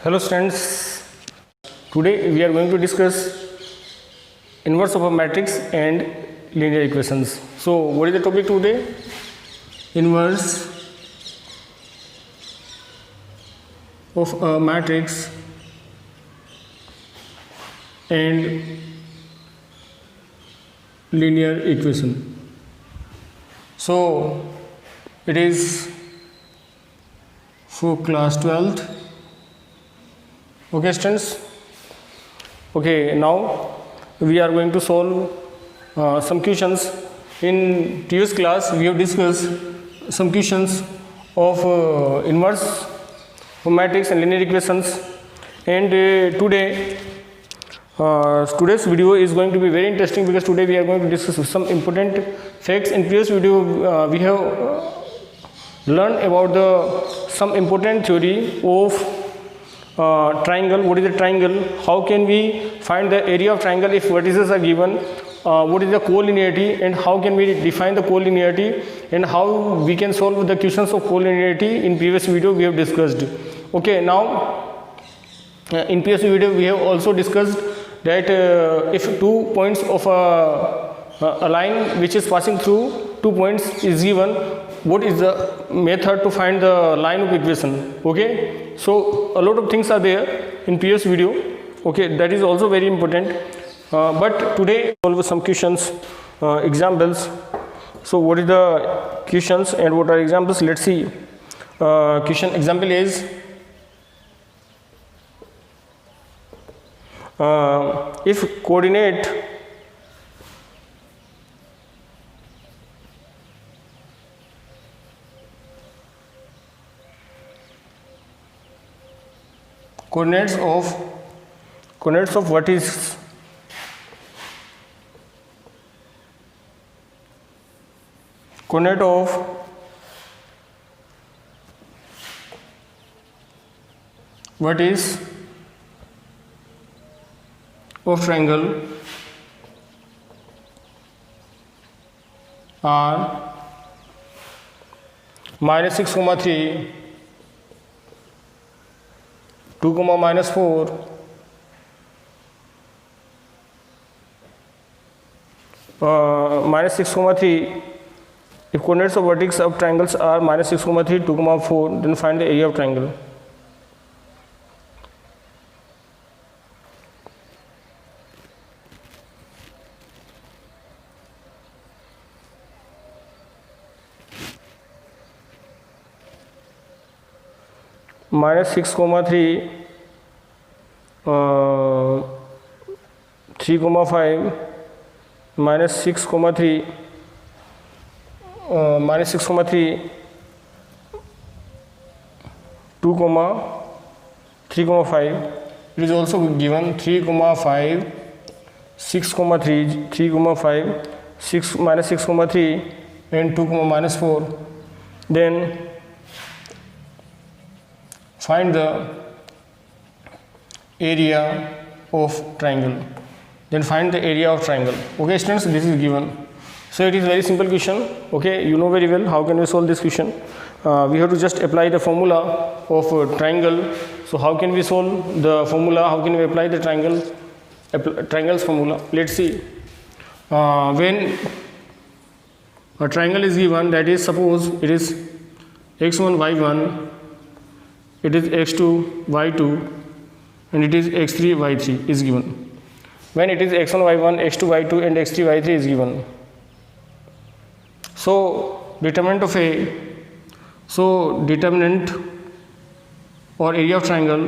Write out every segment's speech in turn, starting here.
Hello students, today we are going to discuss inverse of a matrix and linear equations. So what is the topic today? Inverse of a matrix and linear equation. So it is for class 12th. Okay students, okay, now we are going to solve some questions. In previous class we have discussed some questions of inverse of matrix and linear equations, and today's video is going to be very interesting because today we are going to discuss some important facts. In previous video we have learned about some important theory of triangle. What is a triangle? How can we find the area of triangle if vertices are given? What is the collinearity and how can we define the collinearity, and how we can solve the questions of collinearity? In previous video we have discussed. Okay, now in previous video we have also discussed that if 2 points of a line which is passing through 2 points is given, what is the method to find the line of equation? Okay, so a lot of things are there in previous video. Okay, that is also very important, but today solve some questions, examples. So what is the questions and what are examples? Let's see. Question example is if coordinates of vertices coordinate of vertices of triangle are -6, 3, 2, -4, -6, 3. If coordinates of vertices of triangles are -6, 3, 2, 4, then find the area of triangle. -6, 3, 3, 5, -6, 3, -6, 3, 2, 3, 5. It is also given 3, 5, 6, 3, 3, 5, 6, -6, 3 and 2, -4. Then find the area of triangle. Then find the area of triangle. Okay students, this is given. So it is very simple question. Okay, you know very well how can we solve this question. We have to just apply the formula of triangle. So how can we solve the formula? How can we apply the triangle's formula? Let's see. When a triangle is given, that is, suppose it is x1 y1, it is x2 y2, and it is x3 y3 is given. When it is x1 y1, x2 y2 and x3 y3 is given. So determinant of A, so determinant or area of triangle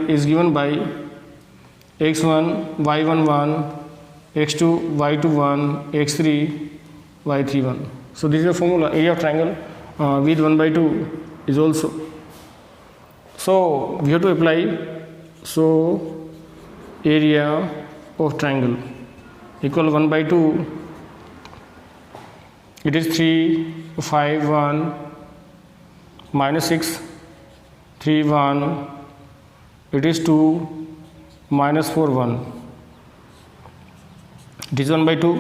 is given by x1 y1 1, x2 y2 1, x3 y3 1. So this is the formula. Area of triangle with 1/2 is also. So we have to apply. So area of triangle equal 1/2. It is 3, 5, 1, -6, 3, 1. It is 2, -4, 1. It is 1/2.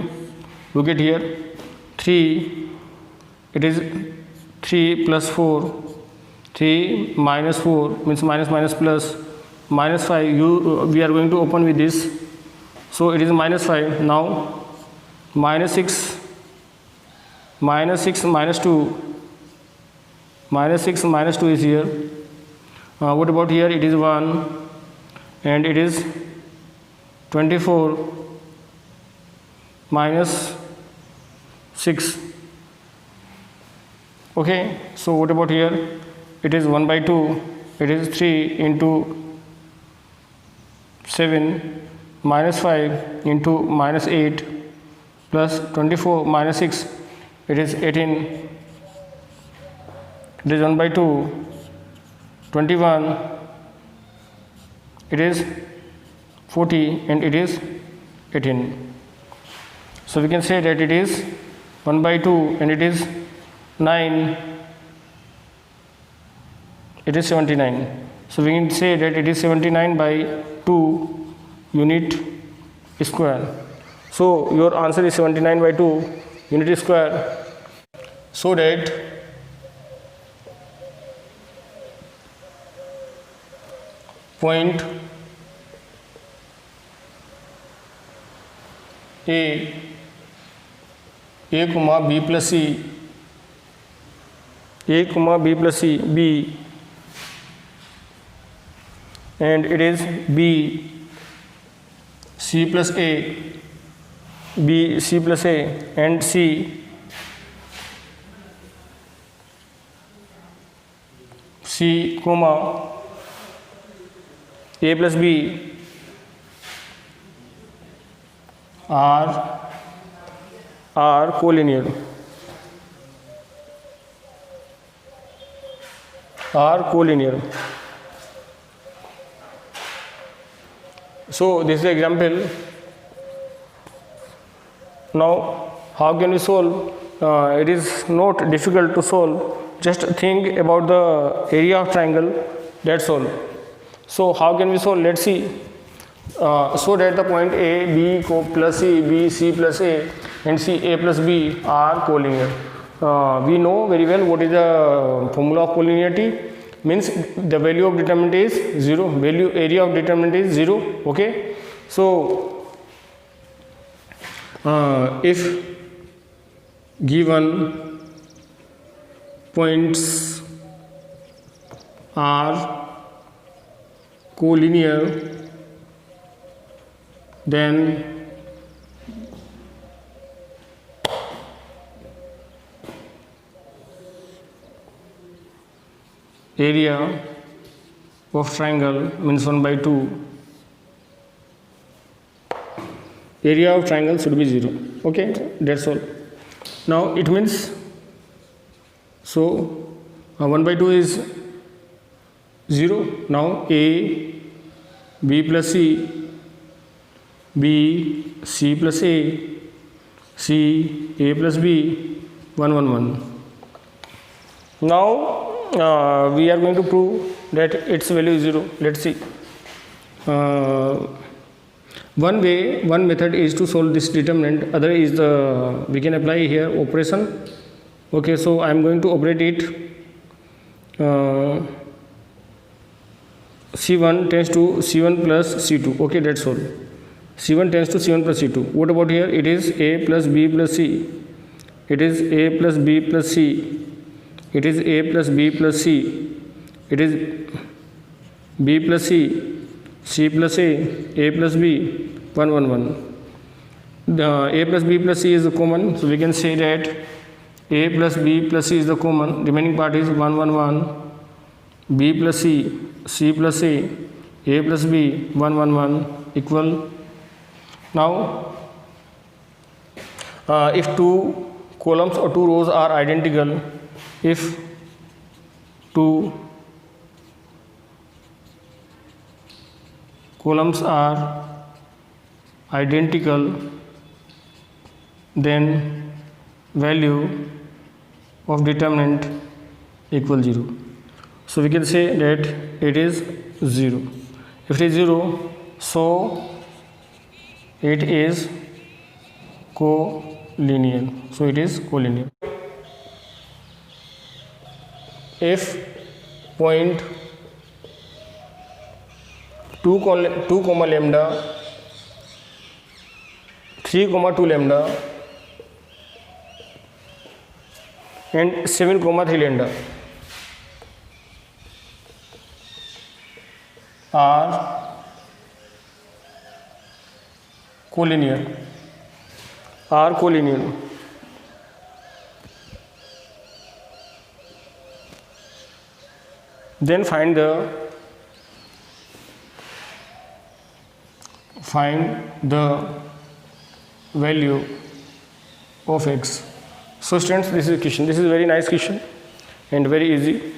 Look at here. 3, it is 3 plus 4, 3 minus 4 means minus minus plus minus 5. We are going to open with this, so it is minus 5. Now minus 6 minus 2 minus 6 minus 2 is here. What about here? It is 1 and it is 24 minus 6. Okay, so what about here? It is 1 by 2. It is 3 into 7 minus 5 into minus 8 plus 24 minus 6. It is 18. It is 1 by 2. 21. It is 40 and it is 18. So we can say that it is 1 by 2 and it is 9. It is 79. So we can say that it is 79 by 2 unit square. So your answer is 79 by 2 unit square. So that point A comma B plus C, A comma B plus C, B, and it is B C plus A, B C plus A, and C comma A plus B are collinear. So this is the example. Now how can we solve? It is not difficult to solve. Just think about the area of triangle, that's all. So how can we solve? Let's see. So that the point A, B plus C, B, C plus A, and C, A plus B are collinear. We know very well what is the formula of collinearity. Means the value of determinant is 0, area of determinant is 0. Okay, so if given points are collinear, then area of triangle means 1 by 2. Area of triangle should be 0. Okay, that's all. Now it means, so 1 by 2 is 0. Now A, B plus C, B, C plus A, C, A plus B, 1, 1, 1. Now we are going to prove that its value is 0. Let's see. One method is to solve this determinant, other is we can apply here operation. Okay, so I am going to operate it. C1 tends to C1 plus C2. Okay, that's all. C1 tends to C1 plus C2. What about here? It is A plus B plus C. It is A plus B plus C. It is A plus B plus C. It is B plus C, C plus A plus B, 1, 1, 1. The A plus B plus C is the common, so we can say that A plus B plus C is the common. Remaining part is 1, 1, 1. B plus C, C plus A plus B, 1, 1, 1 equal. Now, if two columns or two rows are identical, if two columns are identical, then value of determinant equal 0. So we can say that it is 0. If it is 0, so it is collinear. So it is collinear. If point 2 comma lambda 3 comma 2 lambda and 7 comma 3 lambda are collinear. Then find the value of x. So students, this is a question. This is a very nice question and very easy.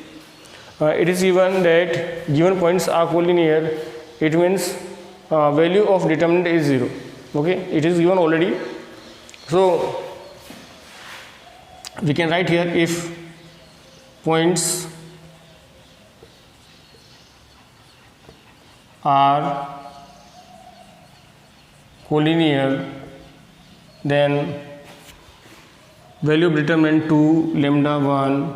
It is given that given points are collinear. It means value of determinant is 0. Okay, it is given already. So we can write here, if points are collinear, then value of determinant 2 lambda 1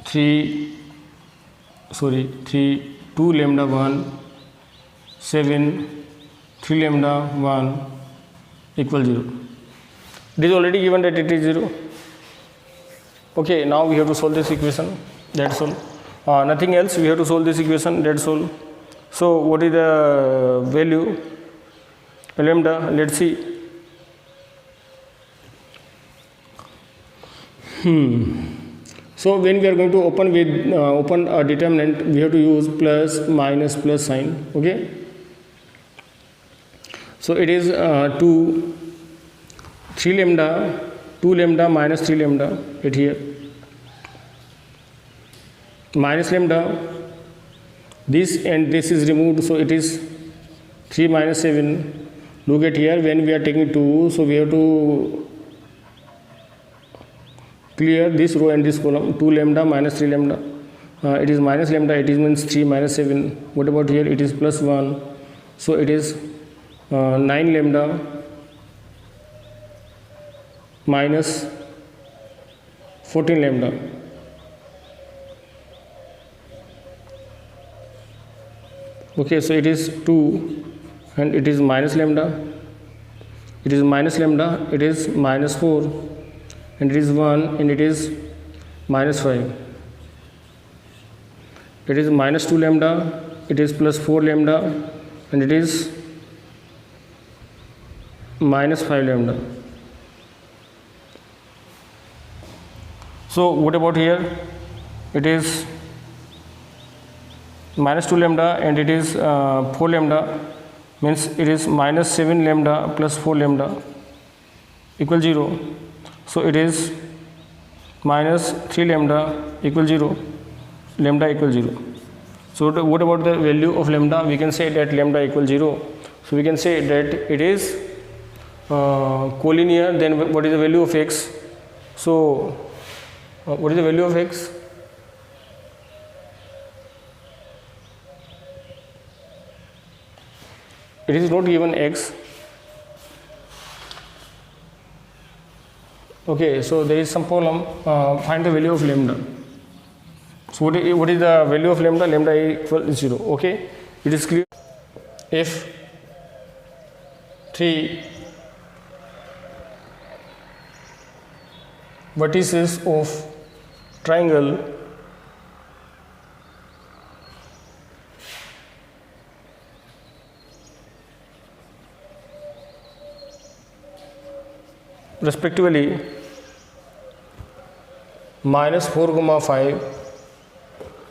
2 lambda 1 7 3 lambda 1 equal 0. It is already given that it is 0. Okay, now we have to solve this equation. That's all. Nothing else. We have to solve this equation. That's all. So what is the value lambda? Let's see. So when we are going to open a determinant, we have to use plus minus plus sign. Okay. So it is 2 lambda minus 3 lambda right here, minus lambda, this and this is removed, so it is 3 minus 7. Look at here, when we are taking 2, so we have to clear this row and this column. 2 lambda minus 3 lambda, it is minus lambda, it is means 3 minus 7. What about here? It is plus 1, so it is 9 lambda minus 14 lambda. Okay, so it is 2 and it is minus lambda, it is minus lambda, it is minus 4 and it is 1 and it is minus 5. It is minus 2 lambda, it is plus 4 lambda and it is minus 5 lambda. So what about here? It is minus 2 lambda and it is 4 lambda, means it is minus 7 lambda plus 4 lambda equal 0. So it is minus 3 lambda equal 0, lambda equal 0. So what about the value of lambda? We can say that lambda equal 0. So we can say that it is collinear. Then what is the value of x? So what is the value of x? It is not given x. Okay, so there is some problem. Find the value of lambda. So what is the value of lambda? Lambda equals 0. Okay, it is clear. If 3 vertices of triangle respectively minus 4 comma 5,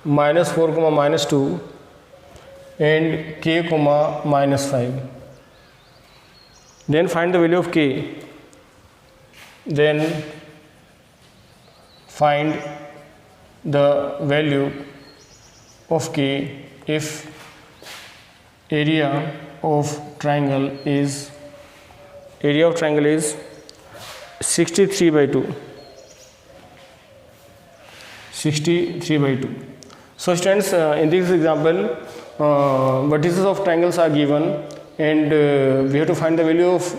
minus 4 comma minus 2 and k comma minus 5. Then find the value of k. Then find the value of k if area of triangle is 63 by 2. 63 by 2. So students, in this example, vertices of triangles are given and we have to find the value of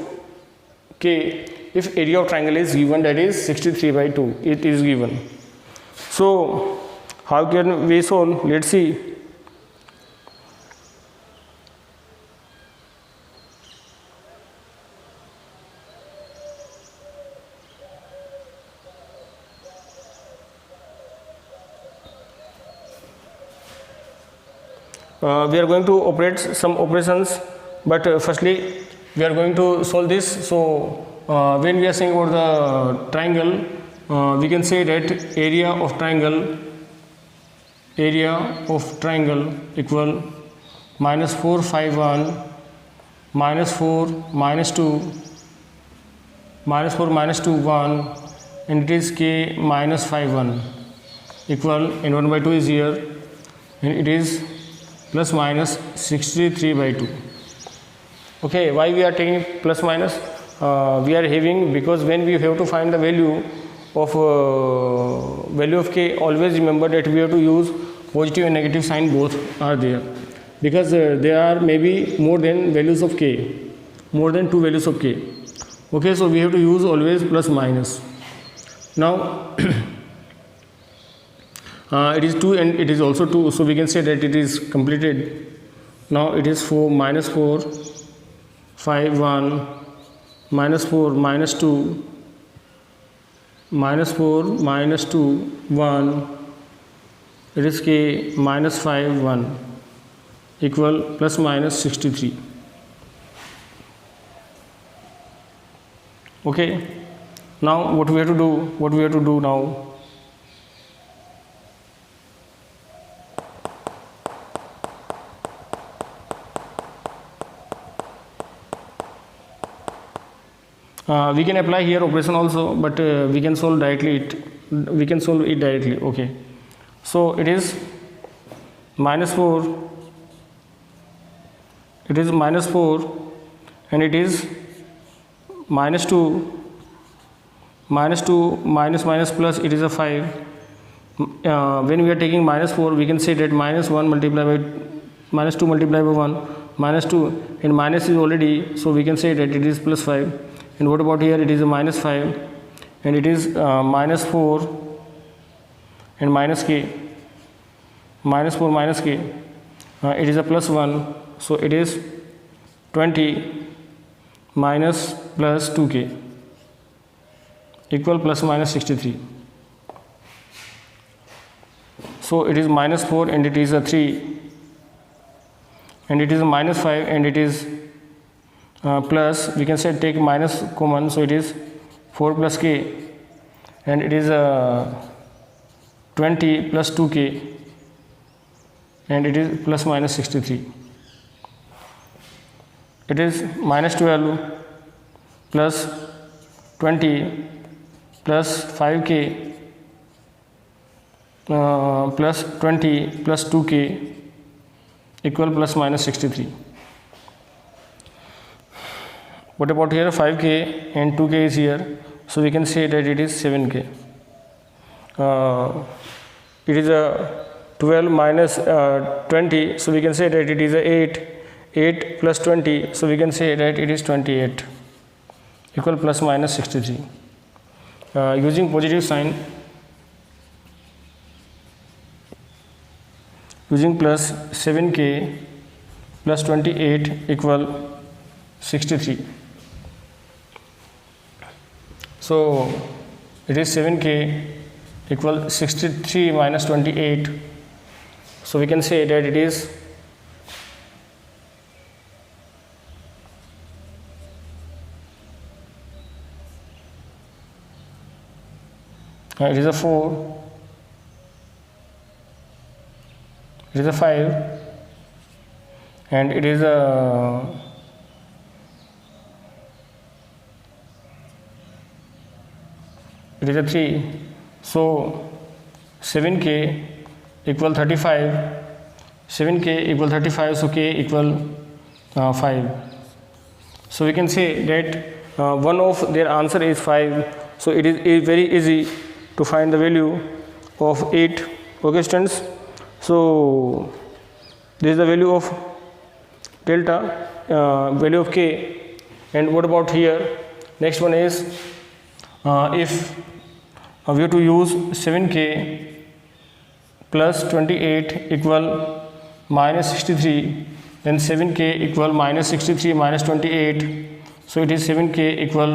k if area of triangle is given, that is 63 by 2. It is given. So How can we solve? Let's see. We are going to operate some operations, but firstly we are going to solve this. So when we are saying about the triangle, we can say that area of triangle equal -4 5 1 -4 -2 -4 -2 1, and it is k -5 1 equal, and 1 by 2 is here, and it is plus minus 63 by 2. Okay, why we are taking plus minus? We are having, because when we have to find the value of k, always remember that we have to use positive and negative sign, both are there, because there are maybe more than values of k, more than 2 values of k. Okay, so we have to use always plus minus. Now it is 2 and it is also 2, so we can say that it is completed. Now it is 4 -4 5 1 -4 -2 -4 -2 1, it is k -5 1 equal plus minus 63. Okay, now what we have to do now? We can apply here operation also, but we can solve it directly. Okay, so it is -4, and it is -2 minus plus, it is a 5. When we are taking -4, we can say that -1 multiplied by -2 multiplied by 1 -2, and minus is already, so we can say that it is plus 5. And what about here? It is a -5, and it is -4 and minus k, -4 minus k, it is a plus 1, so it is 20 minus plus 2k equal plus minus 63. So it is -4 and it is a 3, and it is a -5 and it is plus, we can say take minus common, so it is 4 plus k, and it is 20 plus 2k, and it is plus minus 63. It is -12 plus 20 plus 5k plus 20 plus 2k equal plus minus 63. What about here? 5k and 2k is here, so we can say that it is 7k. It is a 12 minus 20, so we can say that it is a 8 plus 20, so we can say that it is 28 equal plus minus 63. Using positive sign, using plus 7k plus 28 equal 63. So it is 7k equal 63 minus 28, so we can say that it is it is a 4, it is a 5, and it is a it is a 3. So 7k equal 35, 7k equal 35, so k equal 5. So we can say that one of their answer is 5, so it is very easy to find the value of 8. Okay students, so this is the value of delta, value of k. And what about here? Next one is if we have to use 7k plus 28 equal minus 63, then 7k equal minus 63 minus 28, so it is 7k equal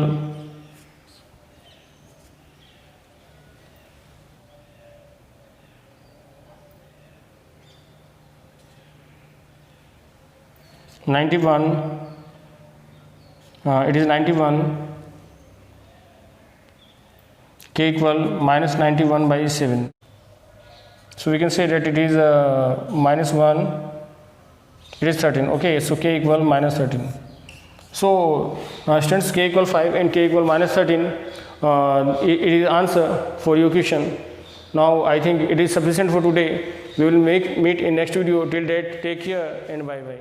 91, it is 91, k equal minus 91 by 7. So we can say that it is minus 1, it is 13. Okay, so k equal minus 13. So students, k equal 5 and k equal minus 13, it is answer for your question. Now I think it is sufficient for today. We will meet in next video. Till that, take care and bye bye.